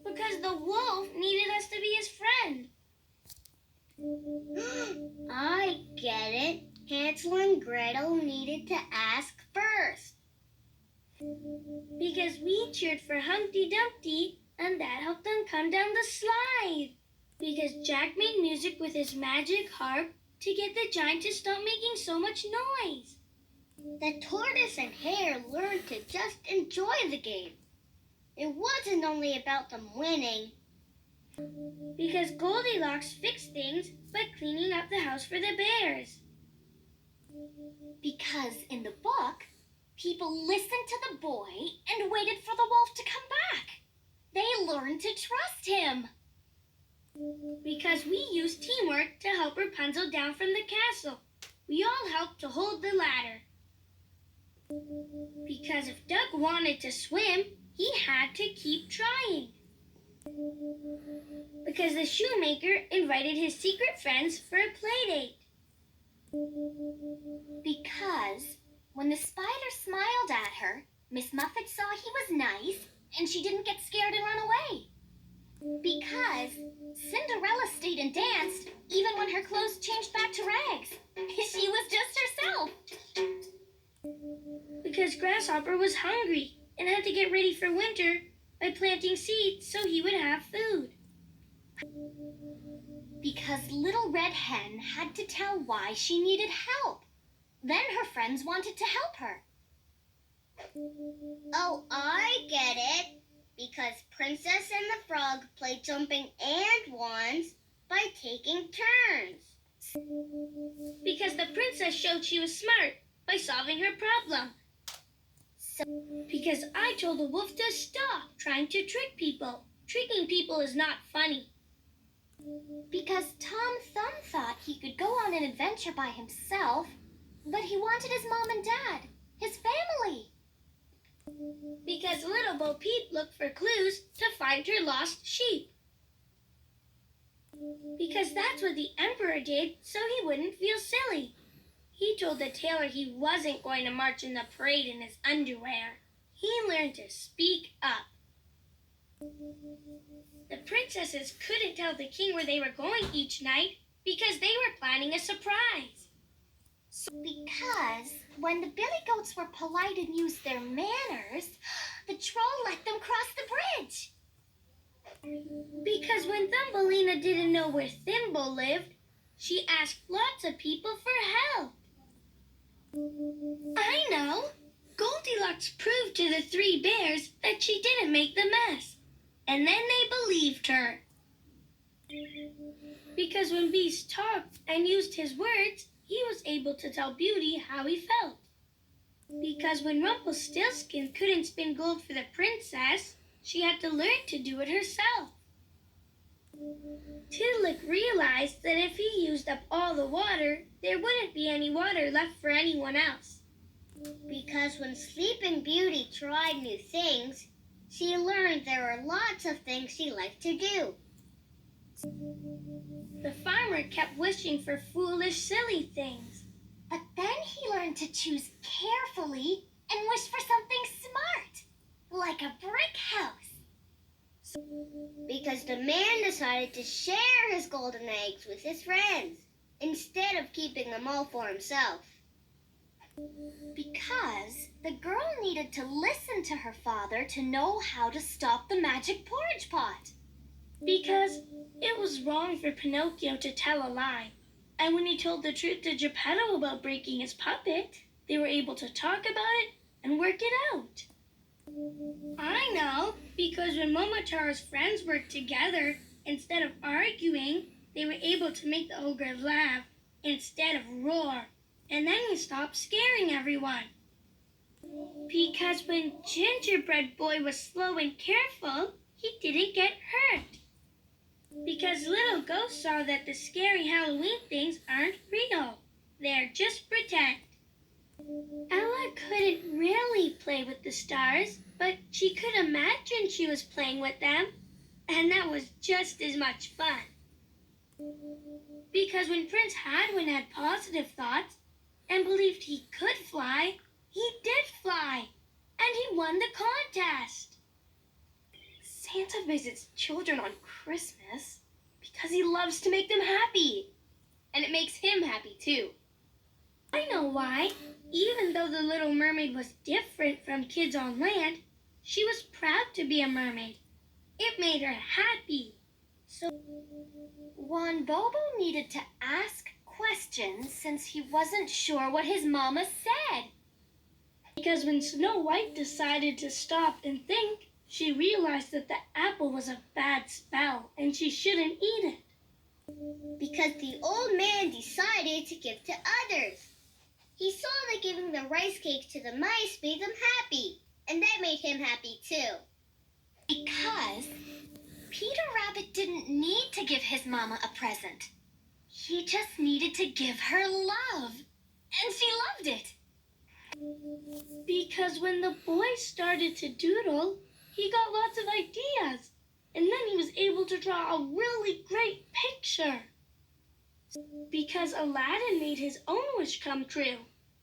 Because the wolf needed us to be his friend. I get it. Hansel and Gretel needed to ask first. Because we cheered for Humpty Dumpty, and that helped them come down the slide. Because Jack made music with his magic harp to get the giant to stop making so much noise. The tortoise and hare learned to just enjoy the game. It wasn't only about them winning. Because Goldilocks fixed things by cleaning up the house for the bears. Because in the book, people listened to the boy and waited for the wolf to come back. They learned to trust him. Because we used teamwork to help Rapunzel down from the castle. We all helped to hold the ladder. Because if Doug wanted to swim, he had to keep trying. Because the shoemaker invited his secret friends for a play date. Because when the spider smiled at her, Miss Muffet saw he was nice and she didn't get scared and run away. Because Cinderella stayed and danced even when her clothes changed back to rags. She was just herself. Because Grasshopper was hungry and had to get ready for winter by planting seeds so he would have food. Because Little Red Hen had to tell why she needed help. Then her friends wanted to help her. Oh, I get it. Because Princess and the Frog played jumping and wands by taking turns. Because the princess showed she was smart by solving her problem. Because I told the wolf to stop trying to trick people. Tricking people is not funny. Because Tom Thumb thought he could go on an adventure by himself, but he wanted his mom and dad, his family. Because Little Bo Peep looked for clues to find her lost sheep. Because that's what the Emperor did so he wouldn't feel silly. He told the tailor he wasn't going to march in the parade in his underwear. He learned to speak up. The princesses couldn't tell the king where they were going each night because they were planning a surprise. Because when the billy goats were polite and used their manners, the troll let them cross the bridge. Because when Thumbelina didn't know where Thimble lived, she asked lots of people for help. I know. Goldilocks proved to the three bears that she didn't make the mess. And then they believed her. Because when Beast talked and used his words, he was able to tell Beauty how he felt. Because when Rumpelstiltskin couldn't spin gold for the princess, she had to learn to do it herself. Tiddalik realized that if he used up all the water, there wouldn't be any water left for anyone else. Because when Sleeping Beauty tried new things, she learned there were lots of things she liked to do. The farmer kept wishing for foolish, silly things. But then he learned to choose carefully and wish for something smart, like a brick house. Because the man decided to share his golden eggs with his friends, instead of keeping them all for himself. Because the girl needed to listen to her father to know how to stop the magic porridge pot. Because it was wrong for Pinocchio to tell a lie. And when he told the truth to Geppetto about breaking his puppet, they were able to talk about it and work it out. I know, because when Momotaro's friends worked together, instead of arguing, they were able to make the ogre laugh instead of roar. And then he stopped scaring everyone. Because when Gingerbread Boy was slow and careful, he didn't get hurt. Because Little Ghost saw that the scary Halloween things aren't real. They're just pretend. Ella couldn't really play with the stars, but she could imagine she was playing with them. And that was just as much fun. Because when Prince Hadwin had positive thoughts and believed he could fly, he did fly. And he won the contest. Say Santa visits children on Christmas because he loves to make them happy. And it makes him happy, too. I know why. Even though the Little Mermaid was different from kids on land, she was proud to be a mermaid. It made her happy. So Juan Bobo needed to ask questions since he wasn't sure what his mama said. Because when Snow White decided to stop and think, she realized that the apple was a bad spell and she shouldn't eat it. Because the old man decided to give to others. He saw that giving the rice cake to the mice made them happy, and that made him happy too. Because Peter Rabbit didn't need to give his mama a present. He just needed to give her love, and she loved it. Because when the boy started to doodle, he got lots of ideas, and then he was able to draw a really great picture. Because Aladdin made his own wish come true.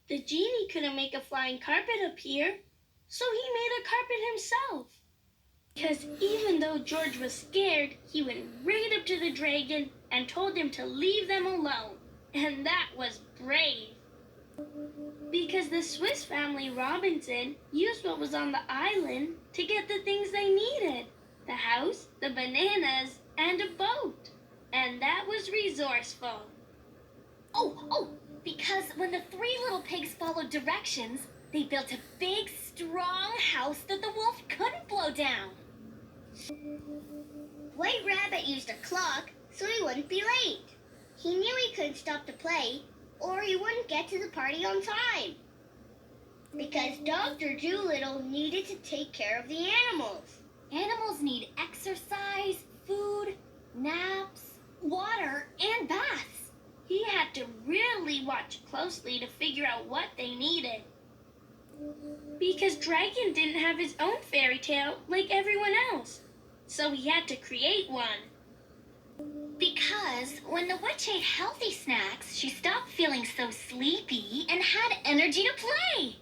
The genie couldn't make a flying carpet appear, so he made a carpet himself. Because even though George was scared, he went right up to the dragon and told him to leave them alone. And that was brave. Because the Swiss family Robinson used what was on the island to get the things they needed. The house, the bananas, and a boat. And that was resourceful. Because when the three little pigs followed directions, they built a big, strong house that the wolf couldn't blow down. White Rabbit used a clock so he wouldn't be late. He knew he couldn't stop to play, or he wouldn't get to the party on time. Because Dr. Dolittle needed to take care of the animals. Animals need exercise, food, naps, water, and baths. He had to really watch closely to figure out what they needed. Because Dragon didn't have his own fairy tale like everyone else, so he had to create one. Because when the witch ate healthy snacks, she stopped feeling so sleepy and had energy to play.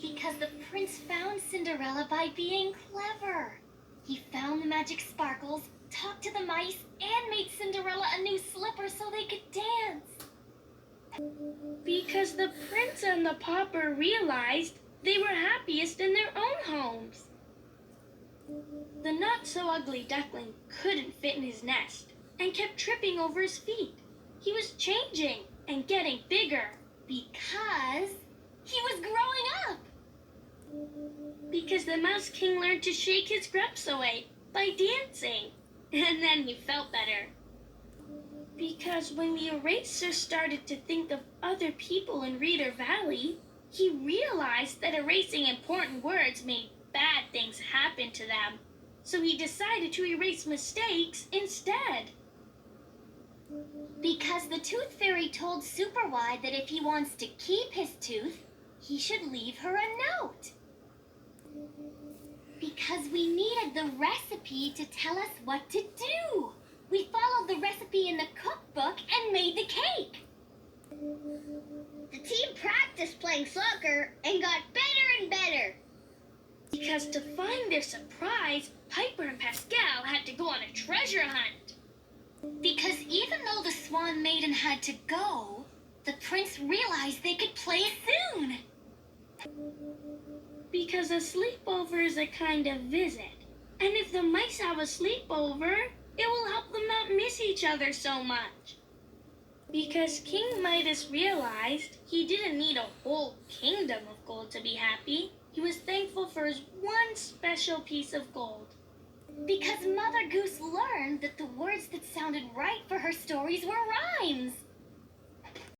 Because the prince found Cinderella by being clever. He found the magic sparkles, talked to the mice, and made Cinderella a new slipper so they could dance. Because the prince and the pauper realized they were happiest in their own homes. The not-so-ugly duckling couldn't fit in his nest and kept tripping over his feet. He was changing and getting bigger because he was growing up. Because the Mouse King learned to shake his grumps away by dancing, and then he felt better. Because when the eraser started to think of other people in Reader Valley, he realized that erasing important words made bad things happen to them. So he decided to erase mistakes instead. Because the Tooth Fairy told Super Wide that if he wants to keep his tooth, he should leave her a note. Because we needed the recipe to tell us what to do. We followed the recipe in the cookbook and made the cake. The team practiced playing soccer and got better and better. Because to find their surprise, Piper and Pascal had to go on a treasure hunt. Because even though the Swan Maiden had to go, the prince realized they could play soon. Because a sleepover is a kind of visit. And if the mice have a sleepover, it will help them not miss each other so much. Because King Midas realized he didn't need a whole kingdom of gold to be happy. He was thankful for his one special piece of gold. Because Mother Goose learned that the words that sounded right for her stories were rhymes.